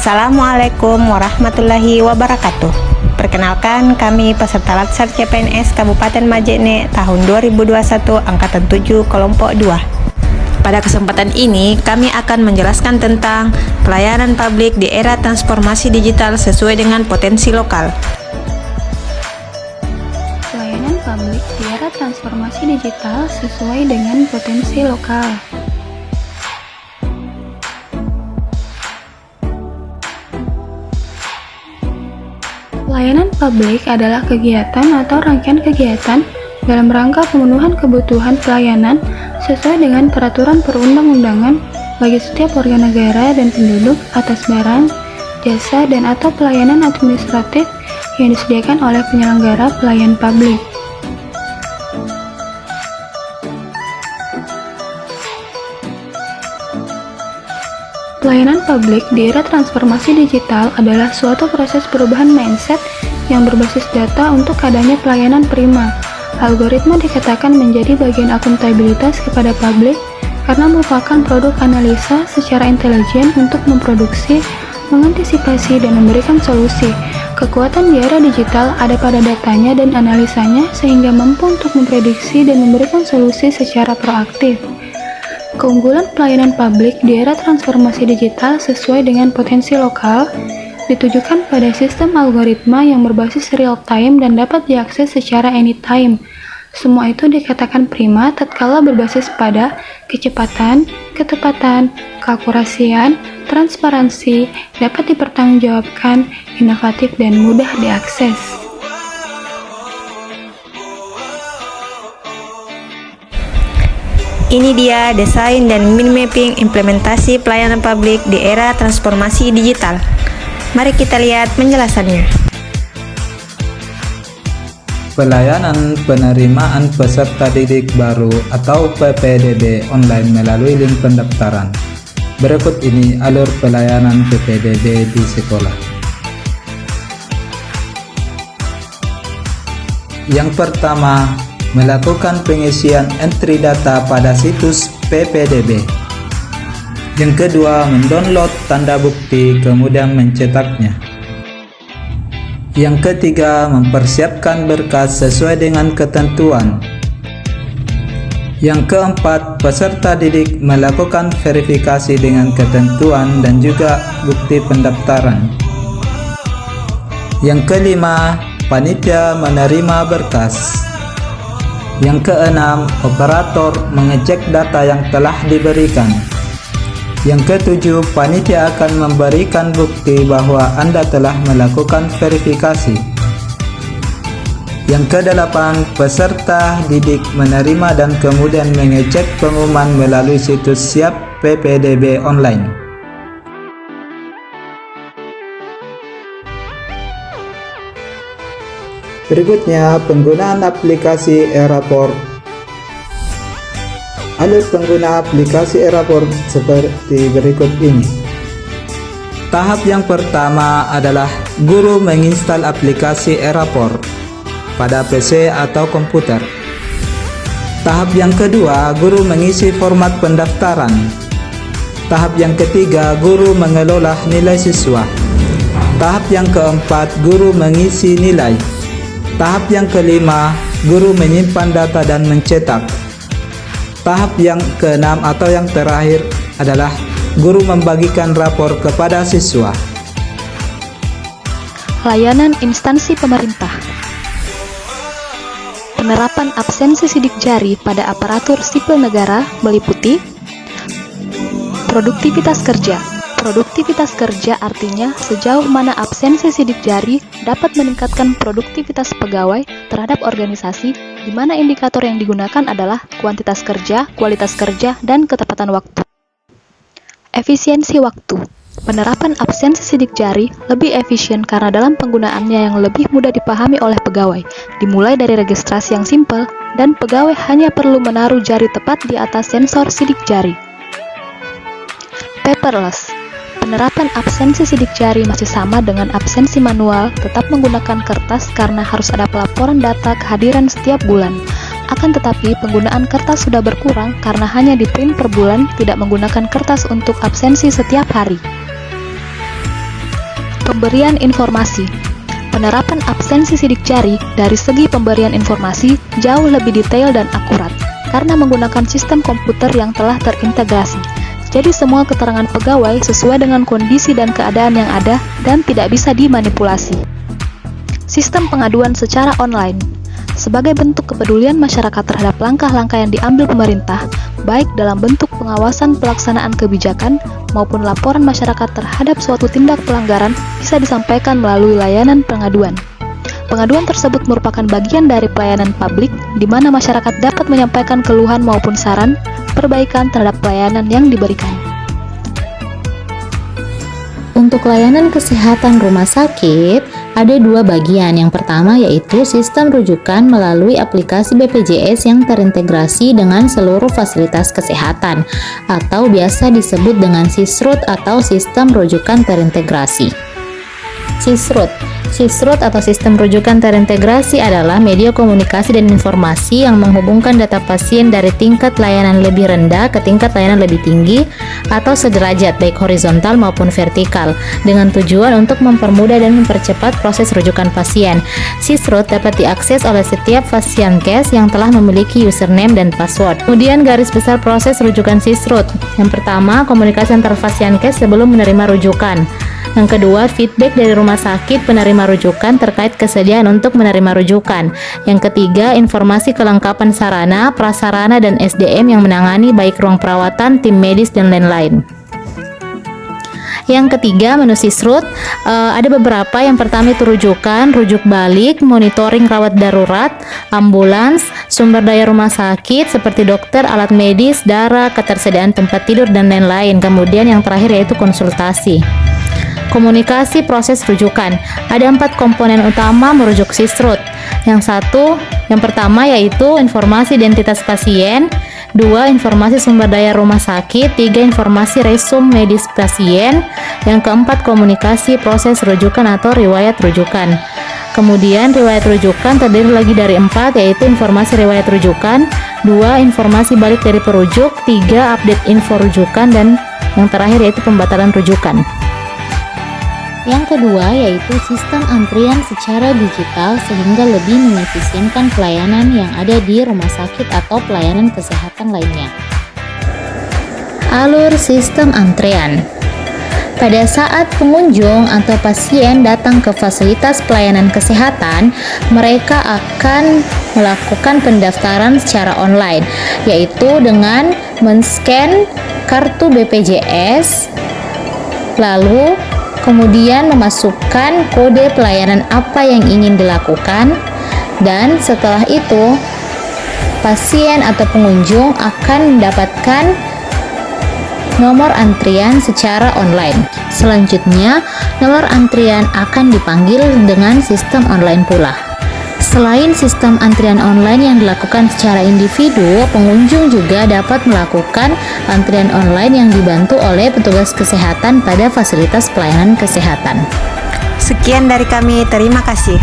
Assalamualaikum warahmatullahi wabarakatuh. Perkenalkan, kami peserta Latsar CPNS Kabupaten Majene tahun 2021 Angkatan 7 Kelompok 2. Pada kesempatan ini, kami akan menjelaskan tentang pelayanan publik di era transformasi digital sesuai dengan potensi lokal. Pelayanan publik di era transformasi digital sesuai dengan potensi lokal. Pelayanan publik adalah kegiatan atau rangkaian kegiatan dalam rangka pemenuhan kebutuhan pelayanan sesuai dengan peraturan perundang-undangan bagi setiap warga negara dan penduduk atas barang, jasa, dan atau pelayanan administratif yang disediakan oleh penyelenggara pelayanan publik. Pelayanan publik di era transformasi digital adalah suatu proses perubahan mindset yang berbasis data untuk adanya pelayanan prima. Algoritma dikatakan menjadi bagian akuntabilitas kepada publik karena merupakan produk analisa secara intelijen untuk memproduksi, mengantisipasi, dan memberikan solusi. Kekuatan di era digital ada pada datanya dan analisanya sehingga mampu untuk memprediksi dan memberikan solusi secara proaktif. Keunggulan pelayanan publik di era transformasi digital sesuai dengan potensi lokal ditujukan pada sistem algoritma yang berbasis real-time dan dapat diakses secara anytime. Semua itu dikatakan prima tatkala berbasis pada kecepatan, ketepatan, keakurasian, transparansi, dapat dipertanggungjawabkan, inovatif, dan mudah diakses. Ini dia desain dan mind mapping implementasi pelayanan publik di era transformasi digital. Mari kita lihat penjelasannya. Pelayanan penerimaan peserta didik baru atau PPDB online melalui link pendaftaran. Berikut ini alur pelayanan PPDB di sekolah. Yang pertama, melakukan pengisian entry data pada situs PPDB. Yang kedua, mendownload tanda bukti kemudian mencetaknya. Yang ketiga, mempersiapkan berkas sesuai dengan ketentuan. Yang keempat, peserta didik melakukan verifikasi dengan ketentuan dan juga bukti pendaftaran. Yang kelima, panitia menerima berkas. Yang keenam, operator mengecek data yang telah diberikan. Yang ketujuh, panitia akan memberikan bukti bahwa Anda telah melakukan verifikasi. Yang kedelapan, peserta didik menerima dan kemudian mengecek pengumuman melalui situs Siap PPDB online. Berikutnya, penggunaan aplikasi e-rapor. Alur pengguna aplikasi e-rapor seperti berikut ini. Tahap yang pertama adalah guru menginstal aplikasi e-rapor pada PC atau komputer. Tahap yang kedua, guru mengisi format pendaftaran. Tahap yang ketiga, guru mengelola nilai siswa. Tahap yang keempat, guru mengisi nilai. Tahap yang kelima, guru menyimpan data dan mencetak. Tahap yang keenam atau yang terakhir adalah guru membagikan rapor kepada siswa. Layanan instansi pemerintah. Penerapan absensi sidik jari pada aparatur sipil negara meliputi produktivitas kerja. Produktivitas kerja artinya sejauh mana absensi sidik jari dapat meningkatkan produktivitas pegawai terhadap organisasi, di mana indikator yang digunakan adalah kuantitas kerja, kualitas kerja, dan ketepatan waktu. Efisiensi waktu. Penerapan absensi sidik jari lebih efisien karena dalam penggunaannya yang lebih mudah dipahami oleh pegawai, dimulai dari registrasi yang simpel, dan pegawai hanya perlu menaruh jari tepat di atas sensor sidik jari. Paperless. Penerapan absensi sidik jari masih sama dengan absensi manual, tetap menggunakan kertas karena harus ada pelaporan data kehadiran setiap bulan. Akan tetapi, penggunaan kertas sudah berkurang karena hanya di print per bulan, tidak menggunakan kertas untuk absensi setiap hari. Pemberian informasi. Penerapan absensi sidik jari dari segi pemberian informasi jauh lebih detail dan akurat karena menggunakan sistem komputer yang telah terintegrasi. Jadi semua keterangan pegawai sesuai dengan kondisi dan keadaan yang ada dan tidak bisa dimanipulasi. Sistem pengaduan secara online. Sebagai bentuk kepedulian masyarakat terhadap langkah-langkah yang diambil pemerintah, baik dalam bentuk pengawasan pelaksanaan kebijakan maupun laporan masyarakat terhadap suatu tindak pelanggaran bisa disampaikan melalui layanan pengaduan. Pengaduan tersebut merupakan bagian dari pelayanan publik di mana masyarakat dapat menyampaikan keluhan maupun saran perbaikan terhadap pelayanan yang diberikan. Untuk layanan kesehatan rumah sakit, ada dua bagian. Yang pertama yaitu sistem rujukan melalui aplikasi BPJS yang terintegrasi dengan seluruh fasilitas kesehatan atau biasa disebut dengan SISRUT atau sistem rujukan terintegrasi. SISRUT atau sistem rujukan terintegrasi adalah media komunikasi dan informasi yang menghubungkan data pasien dari tingkat layanan lebih rendah ke tingkat layanan lebih tinggi atau sederajat baik horizontal maupun vertikal dengan tujuan untuk mempermudah dan mempercepat proses rujukan pasien. SISRUT dapat diakses oleh setiap Fasiankes yang telah memiliki username dan password. Kemudian garis besar proses rujukan SISRUT. Yang pertama, komunikasi antar Fasiankes sebelum menerima rujukan. Yang kedua, feedback dari rumah sakit penerima rujukan terkait kesediaan untuk menerima rujukan. Yang ketiga, informasi kelengkapan sarana, prasarana, dan SDM yang menangani baik ruang perawatan, tim medis, dan lain-lain. Yang ketiga, menu SISRUT ada beberapa. Yang pertama itu rujukan, rujuk balik, monitoring rawat darurat, ambulans, sumber daya rumah sakit seperti dokter, alat medis, darah, ketersediaan tempat tidur, dan lain-lain. Kemudian yang terakhir yaitu konsultasi. Komunikasi proses rujukan. Ada 4 komponen utama merujuk SISRUT. Yang pertama yaitu informasi identitas pasien, 2. informasi sumber daya rumah sakit, 3. informasi resum medis pasien, yang keempat komunikasi proses rujukan atau riwayat rujukan. Kemudian riwayat rujukan terdiri lagi dari 4, yaitu informasi riwayat rujukan, 2. informasi balik dari perujuk, 3. update info rujukan, dan yang terakhir yaitu pembatalan rujukan. Yang kedua yaitu sistem antrian secara digital sehingga lebih mengefisienkan pelayanan yang ada di rumah sakit atau pelayanan kesehatan lainnya. Alur sistem antrean. Pada saat pengunjung atau pasien datang ke fasilitas pelayanan kesehatan, mereka akan melakukan pendaftaran secara online, yaitu dengan men-scan kartu BPJS, lalu kemudian memasukkan kode pelayanan apa yang ingin dilakukan, dan setelah itu pasien atau pengunjung akan mendapatkan nomor antrian secara online. Selanjutnya, nomor antrian akan dipanggil dengan sistem online pula. Selain sistem antrian online yang dilakukan secara individu, pengunjung juga dapat melakukan antrian online yang dibantu oleh petugas kesehatan pada fasilitas pelayanan kesehatan. Sekian dari kami, terima kasih.